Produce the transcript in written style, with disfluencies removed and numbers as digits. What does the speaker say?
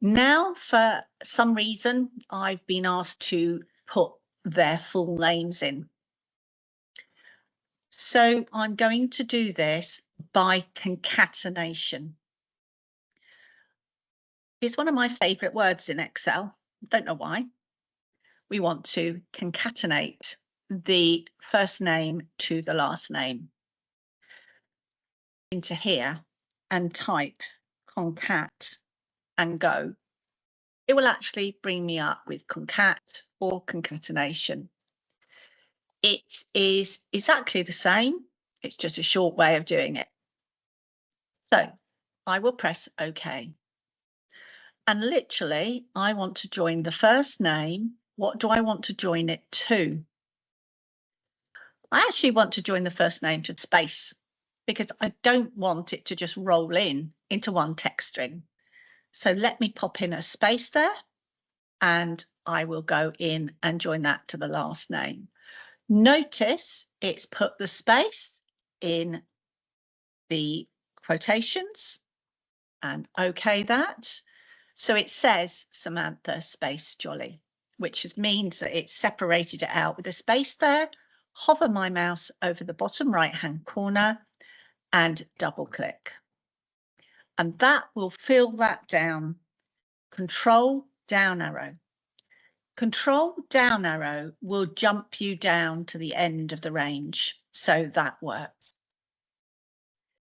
Now, for some reason, I've been asked to put their full names in. So I'm going to do this by concatenation. It's one of my favourite words in Excel. Don't know why. We want to concatenate the first name to the last name. Into here and type concat and go. It will actually bring me up with concat or concatenation. It is exactly the same. It's just a short way of doing it. So I will press OK. And literally, I want to join the first name. What do I want to join it to? I actually want to join the first name to space because I don't want it to just roll in into one text string. So let me pop in a space there and I will go in and join that to the last name. Notice it's put the space in the quotations and OK that. So it says Samantha space Jolly, which means that it's separated it out with a space there. Hover my mouse over the bottom right-hand corner and double click. And that will fill that down. Control down arrow. Control down arrow will jump you down to the end of the range. So that works.